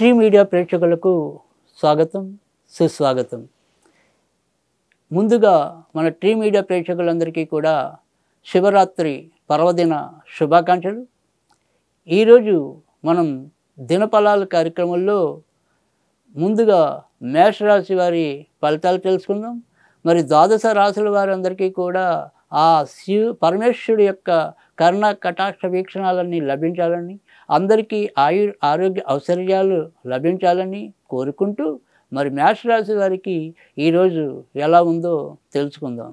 Tree media ప్రేక్షకులకు స్వాగతం, సుస్వాగతం. ముందుగా మన ట్రీ మీడియా ప్రేక్షకులందరికీ కూడా శివరాత్రి పర్వదిన శుభాకాంక్షలు. ఈరోజు మనం దినఫలాల కార్యక్రమంలో ముందుగా మేషరాశి వారి ఫలితాలు తెలుసుకుందాం. మరి ద్వాదశ రాశుల వారందరికీ కూడా ఆ పరమేశ్వరుడు యొక్క కరుణ కటాక్ష వీక్షణాలన్నీ లభించాలని, అందరికీ ఆరోగ్య ఐశ్వర్యాలు లభించాలని కోరుకుంటూ మరి మేషరాశి వారికి ఈరోజు ఎలా ఉందో తెలుసుకుందాం.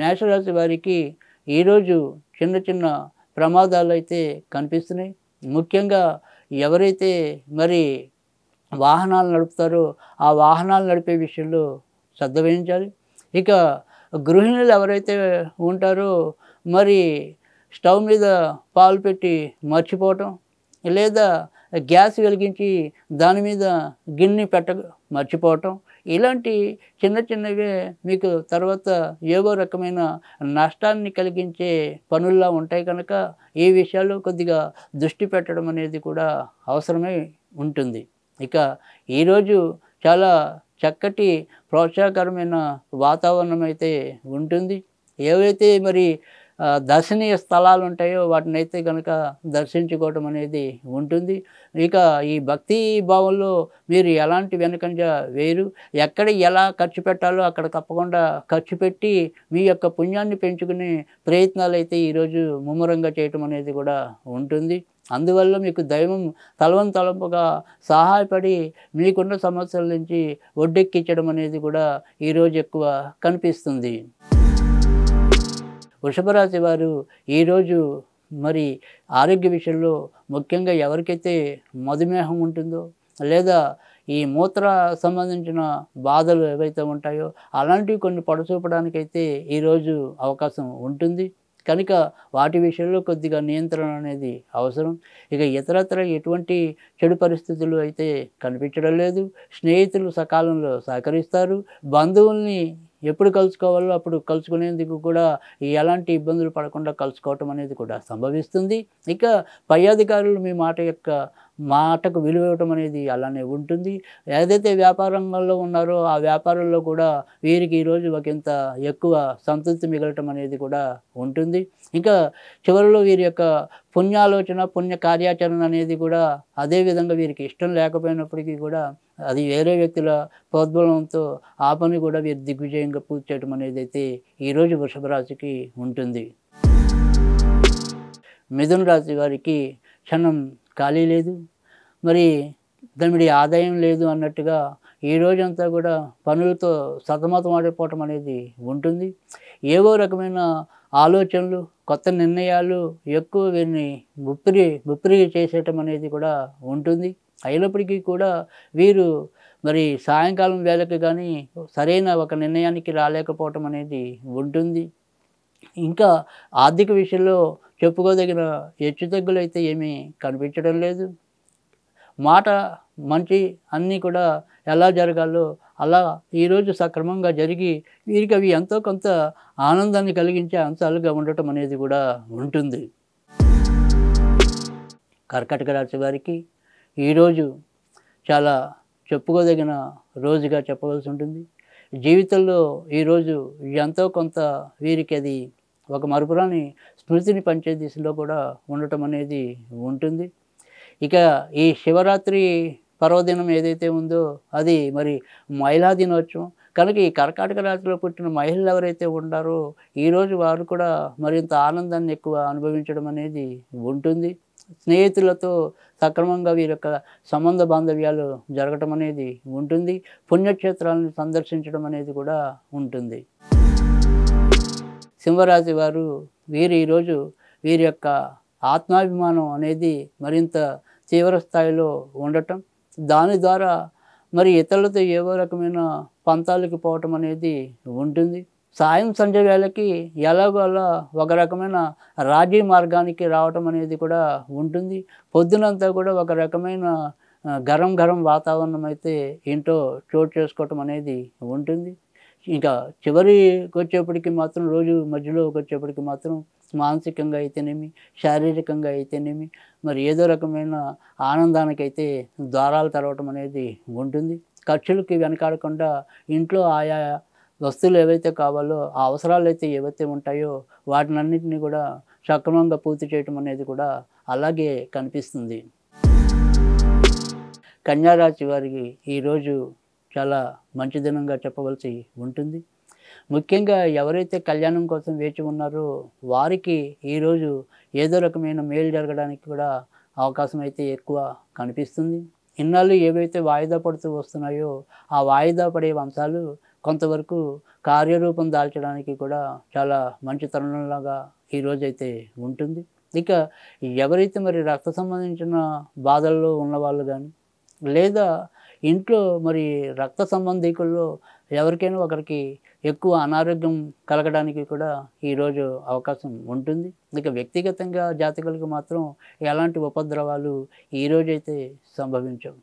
మేషరాశి వారికి ఈరోజు చిన్న చిన్న ప్రమాదాలు అయితే కనిపిస్తున్నాయి. ముఖ్యంగా ఎవరైతే మరి వాహనాలు నడుపుతారో ఆ వాహనాలు నడిపే విషయంలో శ్రద్ధ వహించాలి. ఇక గృహిణులు ఎవరైతే ఉంటారో మరి స్టవ్ మీద పాలు పెట్టి మర్చిపోవటం, లేదా గ్యాస్ వెలిగించి దాని మీద గిన్నె మర్చిపోవటం, ఇలాంటి చిన్న చిన్నవే మీకు తర్వాత ఏవో రకమైన నష్టాన్ని కలిగించే పనుల్లా ఉంటాయి కనుక ఈ విషయాల్లో కొద్దిగా దృష్టి పెట్టడం అనేది కూడా అవసరమై ఉంటుంది. ఇక ఈరోజు చాలా చక్కటి ప్రోత్సాహకరమైన వాతావరణం అయితే ఉంటుంది. ఏవైతే మరి దర్శనీయ స్థలాలు ఉంటాయో వాటిని అయితే కనుక దర్శించుకోవటం అనేది ఉంటుంది. ఇక ఈ భక్తి భావంలో మీరు ఎలాంటి వెనుకంజ వేరు, ఎక్కడ ఎలా ఖర్చు పెట్టాలో అక్కడ తప్పకుండా ఖర్చు పెట్టి మీ యొక్క పుణ్యాన్ని పెంచుకునే ప్రయత్నాలు అయితే ఈరోజు ముమ్మరంగా చేయటం అనేది కూడా ఉంటుంది. అందువల్ల మీకు దైవం తలవంతలంపుగా సహాయపడి మీకున్న సమస్యల నుంచి ఒడ్డెక్కించడం అనేది కూడా ఈరోజు ఎక్కువ కనిపిస్తుంది. వృషభరాశి వారు ఈరోజు మరి ఆరోగ్య విషయంలో ముఖ్యంగా ఎవరికైతే మధుమేహం ఉంటుందో, లేదా ఈ మూత్ర సంబంధించిన బాధలు ఏవైతే ఉంటాయో అలాంటివి కొన్ని పొడచూపడానికైతే ఈరోజు అవకాశం ఉంటుంది కనుక వాటి విషయంలో కొద్దిగా నియంత్రణ అనేది అవసరం. ఇక ఇతరత్ర ఎటువంటి చెడు పరిస్థితులు అయితే కనిపించడం లేదు. స్నేహితులు సకాలంలో సహకరిస్తారు. బంధువుల్ని ఎప్పుడు కలుసుకోవాలో అప్పుడు కలుసుకునేందుకు కూడా ఎలాంటి ఇబ్బందులు పడకుండా కలుసుకోవటం అనేది కూడా సంభవిస్తుంది. ఇక పై అధికారులు మీ మాటకు విలువ ఇవ్వటం అనేది అలానే ఉంటుంది. ఏదైతే వ్యాపార రంగంలో ఉన్నారో ఆ వ్యాపారంలో కూడా వీరికి ఈరోజు ఒకంత ఎక్కువ సంతృప్తి మిగలటం అనేది కూడా ఉంటుంది. ఇంకా చివరిలో వీరి యొక్క పుణ్యాలోచన పుణ్య కార్యాచరణ అనేది కూడా అదేవిధంగా వీరికి ఇష్టం లేకపోయినప్పటికీ కూడా అది వేరే వ్యక్తుల ప్రోద్బలంతో ఆ పని కూడా వీరు దిగ్విజయంగా పూర్తి చేయడం అనేది అయితే ఈరోజు వృషభ రాశికి ఉంటుంది. మిథున రాశి వారికి క్షణం ఖాళీ లేదు, మరి దమిడి ఆదాయం లేదు అన్నట్టుగా ఈ రోజంతా కూడా పనులతో సతమతమాడిపోవటం అనేది ఉంటుంది. ఏవో రకమైన ఆలోచనలు, కొత్త నిర్ణయాలు ఎక్కువ వీరిని ముప్పిరి చేసేయటం అనేది కూడా ఉంటుంది. అయినప్పటికీ కూడా వీరు మరి సాయంకాలం వేళకి కానీ సరైన ఒక నిర్ణయానికి రాలేకపోవటం అనేది ఉంటుంది. ఇంకా ఆర్థిక విషయంలో చెప్పుకోదగిన హెచ్చుతగ్గులు అయితే ఏమీ కనిపించడం లేదు. మాట మంచి అన్నీ కూడా ఎలా జరగాలో అలా ఈరోజు సక్రమంగా జరిగి వీరికి అవి ఎంతో కొంత ఆనందాన్ని కలిగించే అంశాలుగా ఉండటం అనేది కూడా ఉంటుంది. కర్కాటక రాశి వారికి ఈరోజు చాలా చెప్పుకోదగిన రోజుగా చెప్పవలసి ఉంటుంది. జీవితంలో ఈరోజు ఎంతో కొంత వీరికి అది ఒక మరుపురాని స్మృతిని పంచే దిశలో కూడా ఉండటం అనేది ఉంటుంది. ఇక ఈ శివరాత్రి పర్వదినం ఏదైతే ఉందో అది మరి మహిళా దినోత్సవం కనుక ఈ కర్కాటక రాశిలో పుట్టిన మహిళలు ఎవరైతే ఉంటారో ఈరోజు వారు కూడా మరింత ఆనందాన్ని ఎక్కువ అనుభవించడం అనేది ఉంటుంది. స్నేహితులతో సక్రమంగా వీరి యొక్క సంబంధ బాంధవ్యాలు జరగటం అనేది ఉంటుంది. పుణ్యక్షేత్రాలను సందర్శించడం అనేది కూడా ఉంటుంది. సింహరాశి వారు ఈరోజు వీరి యొక్క ఆత్మాభిమానం అనేది మరింత తీవ్ర స్థాయిలో ఉండటం, దాని ద్వారా మరి ఇతరులతో ఏవో రకమైన పంతాలకు పోవటం అనేది ఉంటుంది. సాయం సంధ్య వేళకి ఎలాగో అలా ఒక రకమైన రాజీ మార్గానికి రావటం అనేది కూడా ఉంటుంది. పొద్దునంతా కూడా ఒక రకమైన గరం వాతావరణం అయితే ఇంట్లో చోటు చేసుకోవటం అనేది ఉంటుంది. ఇంకా చివరికి వచ్చేప్పటికి మాత్రం రోజు మధ్యలోకి వచ్చేప్పటికి మాత్రం మానసికంగా అయితేనేమి, శారీరకంగా అయితేనేమి, మరి ఏదో రకమైన ఆనందానికైతే ద్వారాలు తెరవటం అనేది ఉంటుంది. ఖర్చులకి వెనకాడకుండా ఇంట్లో ఆయా వస్తువులు ఏవైతే కావాలో, ఆ అవసరాలైతే ఏవైతే ఉంటాయో వాటినన్నిటిని కూడా సక్రమంగా పూర్తి చేయటం అనేది కూడా అలాగే కనిపిస్తుంది. కన్యా రాశి వారికి ఈరోజు చాలా మంచి దినంగా చెప్పవలసి ఉంటుంది. ముఖ్యంగా ఎవరైతే కళ్యాణం కోసం వేచి ఉన్నారో వారికి ఈరోజు ఏదో రకమైన మేలు జరగడానికి కూడా అవకాశం అయితే ఎక్కువ కనిపిస్తుంది. ఇన్నాళ్ళు ఏవైతే వాయిదా పడుతూ వస్తున్నాయో ఆ వాయిదా పడే అంశాలు కొంతవరకు కార్యరూపం దాల్చడానికి కూడా చాలా మంచి తరుణంలాగా ఈరోజైతే ఉంటుంది. ఇక ఎవరైతే మరి రక్త సంబంధించిన బాధల్లో ఉన్నవాళ్ళు కానీ, లేదా ఇంట్లో మరి రక్త సంబంధీకుల్లో ఎవరికైనా ఒకరికి ఎక్కువ అనారోగ్యం కలగడానికి కూడా ఈరోజు అవకాశం ఉంటుంది. ఇక వ్యక్తిగతంగా జాతకులకు మాత్రం ఎలాంటి ఉపద్రవాలు ఈరోజైతే సంభవించవు.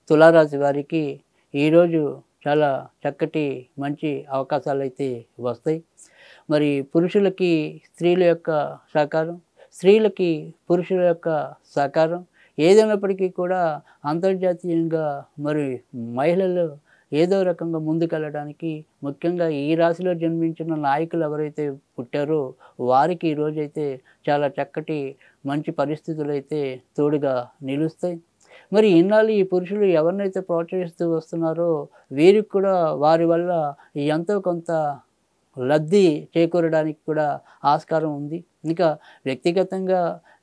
తులారాశి వారికి ఈరోజు చాలా చక్కటి మంచి అవకాశాలు అయితే వస్తాయి. మరి పురుషులకి స్త్రీల యొక్క సహకారం, స్త్రీలకి పురుషుల యొక్క సహకారం ఏదైనప్పటికీ కూడా అంతర్జాతీయంగా మరి మహిళలు ఏదో రకంగా ముందుకెళ్ళడానికి, ముఖ్యంగా ఈ రాశిలో జన్మించిన నాయకులు ఎవరైతే పుట్టారో వారికి ఈరోజైతే చాలా చక్కటి మంచి పరిస్థితులు అయితే తోడుగా నిలుస్తాయి. మరి ఇన్నాళ్ళు ఈ పురుషులు ఎవరినైతే ప్రోత్సహిస్తూ వస్తున్నారో వీరికి కూడా వారి వల్ల ఎంతో కొంత లబ్ధి చేకూరడానికి కూడా ఆస్కారం ఉంది. ఇంకా వ్యక్తిగతంగా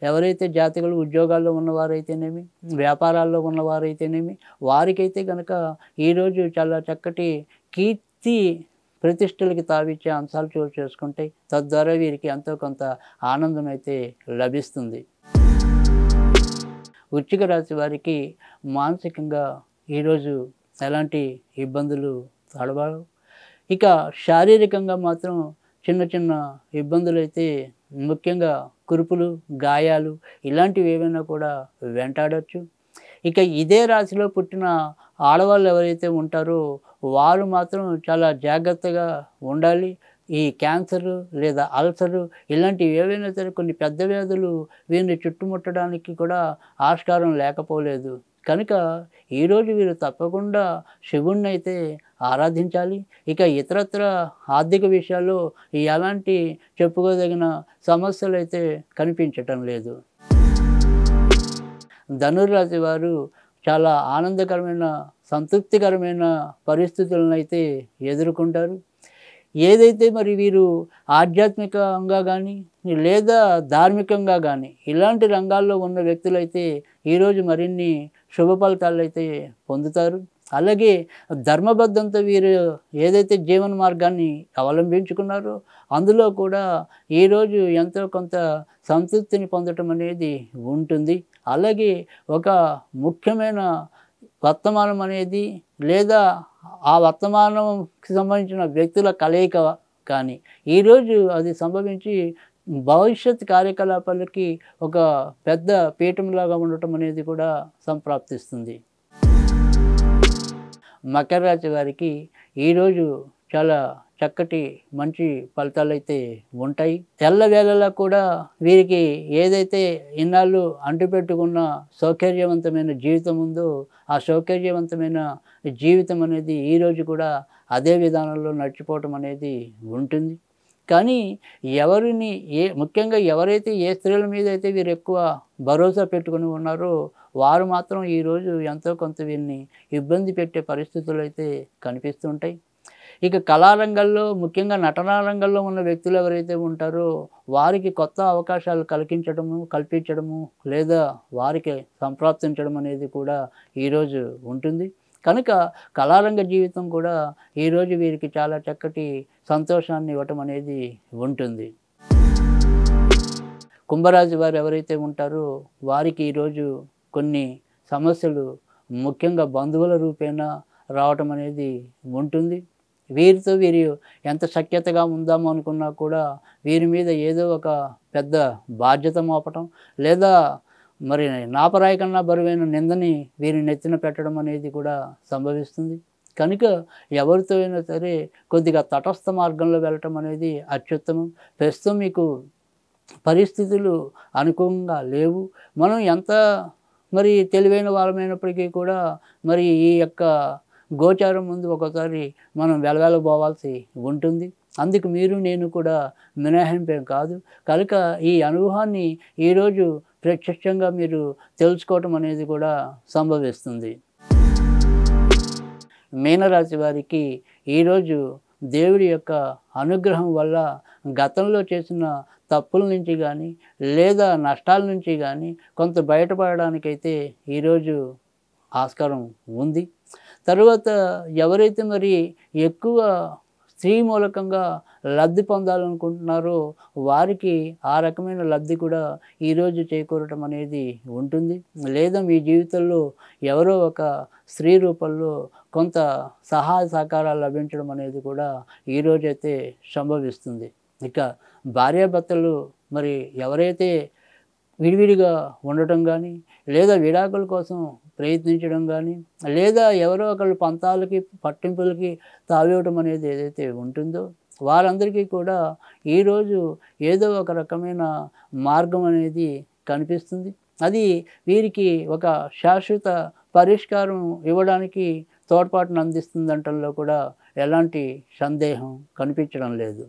ఎవరైతే జాతకులు ఉద్యోగాల్లో ఉన్నవారైతేనేమి, వ్యాపారాల్లో ఉన్నవారైతేనేమి వారికైతే కనుక ఈరోజు చాలా చక్కటి కీర్తి ప్రతిష్టలకి తావిచ్చే అంశాలు చోటు చేసుకుంటాయి. తద్వారా వీరికి ఎంతో కొంత ఆనందం అయితే లభిస్తుంది. వృశ్చిక రాశి వారికి మానసికంగా ఈరోజు ఎలాంటి ఇబ్బందులు తడబడవు. ఇక శారీరకంగా మాత్రం చిన్న చిన్న ఇబ్బందులు అయితే, ముఖ్యంగా కురుపులు, గాయాలు ఇలాంటివి ఏవైనా కూడా వెంటాడవచ్చు. ఇక ఇదే రాశిలో పుట్టిన ఆడవాళ్ళు ఎవరైతే ఉంటారో వారు మాత్రం చాలా జాగ్రత్తగా ఉండాలి. ఈ క్యాన్సరు లేదా అల్సరు ఇలాంటివి ఏవైనా సరే కొన్ని పెద్ద వ్యాధులు వీరిని చుట్టుముట్టడానికి కూడా ఆస్కారం లేకపోలేదు. కనుక ఈరోజు వీరు తప్పకుండా శివుణ్ణి అయితే ఆరాధించాలి. ఇక ఇతరత్ర ఆర్థిక విషయాల్లో ఎలాంటి చెప్పుకోదగిన సమస్యలు అయితే కనిపించటం లేదు. ధనుర్రాశి వారు చాలా ఆనందకరమైన, సంతృప్తికరమైన పరిస్థితులను అయితే ఎదుర్కొంటారు. ఏదైతే మరి వీరు ఆధ్యాత్మికంగా కానీ లేదా ధార్మికంగా కానీ ఇలాంటి రంగాల్లో ఉన్న వ్యక్తులైతే ఈరోజు మరిన్ని శుభ ఫలితాలు అయితే పొందుతారు. అలాగే ధర్మబద్ధంతో వీరు ఏదైతే జీవన మార్గాన్ని అవలంబించుకున్నారో అందులో కూడా ఈరోజు ఎంతో కొంత సంతృప్తిని పొందటం అనేది ఉంటుంది. అలాగే ఒక ముఖ్యమైన వర్తమానం అనేది లేదా ఆ వర్తమానంకి సంబంధించిన వ్యక్తుల కలయిక కానీ ఈరోజు అది సంభవించి భవిష్యత్ కార్యకలాపాలకి ఒక పెద్ద పీఠంలాగా ఉండటం అనేది కూడా సంప్రాప్తిస్తుంది. మకర రాశి వారికి ఈరోజు చాలా చక్కటి మంచి ఫలితాలు అయితే ఉంటాయి. ఎల్లవేళలా కూడా వీరికి ఏదైతే ఇన్నాళ్ళు అంటిపెట్టుకున్న సౌకర్యవంతమైన జీవితం ఉందో ఆ సౌకర్యవంతమైన జీవితం అనేది ఈరోజు కూడా అదే విధానంలో నడిచిపోవటం అనేది ఉంటుంది. కానీ ముఖ్యంగా ఎవరైతే ఏ స్త్రీల మీద అయితే వీరు ఎక్కువ భరోసా పెట్టుకుని ఉన్నారో వారు మాత్రం ఈరోజు ఎంతో కొంత వీరిని ఇబ్బంది పెట్టే పరిస్థితులు అయితే కనిపిస్తుంటాయి. ఇక కళారంగంలో, ముఖ్యంగా నటనా రంగంలో ఉన్న వ్యక్తులు ఎవరైతే ఉంటారో వారికి కొత్త అవకాశాలు కల్పించడము లేదా వారికి సంప్రాప్తించడం అనేది కూడా ఈరోజు ఉంటుంది. కనుక కళారంగ జీవితం కూడా ఈరోజు వీరికి చాలా చక్కటి సంతోషాన్ని ఇవ్వటం అనేది ఉంటుంది. కుంభరాశి వారు ఎవరైతే ఉంటారో వారికి ఈరోజు కొన్ని సమస్యలు ముఖ్యంగా బంధువుల రూపేణా రావటం అనేది ఉంటుంది. వీరితో వీరు ఎంత సఖ్యతగా ఉందాము అనుకున్నా కూడా వీరి మీద ఏదో ఒక పెద్ద బాధ్యత మోపటం లేదా మరి నాపరాయి కన్నా బరువైన నిందని వీరి నెత్తిన పెట్టడం అనేది కూడా సంభవిస్తుంది. కనుక ఎవరితో అయినా సరే కొద్దిగా తటస్థ మార్గంలో వెళ్ళటం అనేది అత్యుత్తమం. ప్రస్తుతం మీకు పరిస్థితులు అనుకూలంగా లేవు. మనం ఎంత మరి తెలివైన వాళ్ళమైనప్పటికీ కూడా మరి ఈ యొక్క గోచారం ముందు ఒకసారి మనం వెలవెలబోవాల్సి ఉంటుంది. అందుకు మీరు నేను కూడా మినహాయింపేం కాదు. కనుక ఈ అనుభవాన్ని ఈరోజు ప్రత్యక్షంగా మీరు తెలుసుకోవటం అనేది కూడా సంభవిస్తుంది. మీనరాశి వారికి ఈరోజు దేవుడి యొక్క అనుగ్రహం వల్ల గతంలో చేసిన తప్పుల నుంచి కానీ లేదా నష్టాల నుంచి కానీ కొంత బయటపడడానికైతే ఈరోజు ఆస్కారం ఉంది. తరువాత ఎవరైతే మరి ఎక్కువ స్త్రీ మూలకంగా లబ్ధి పొందాలనుకుంటున్నారో వారికి ఆ రకమైన లబ్ధి కూడా ఈరోజు చేకూరటం అనేది ఉంటుంది. లేదా మీ జీవితంలో ఎవరో ఒక స్త్రీ రూపంలో కొంత సహాయ సహకారాలు లభించడం అనేది కూడా ఈరోజైతే సంభవిస్తుంది. ఇక భార్యాభర్తలు మరి ఎవరైతే విడివిడిగా ఉండటం కానీ లేదా విడాకుల కోసం ప్రయత్నించడం కానీ లేదా ఎవరో ఒకళ్ళు పంతాలకి పట్టింపులకి తావివ్వటం అనేది ఏదైతే ఉంటుందో వారందరికీ కూడా ఈరోజు ఏదో ఒక రకమైన మార్గం అనేది కనిపిస్తుంది. అది వీరికి ఒక శాశ్వత పరిష్కారం ఇవ్వడానికి తోడ్పాటును అందిస్తుందంటంలో కూడా ఎలాంటి సందేహం కనిపించడం లేదు.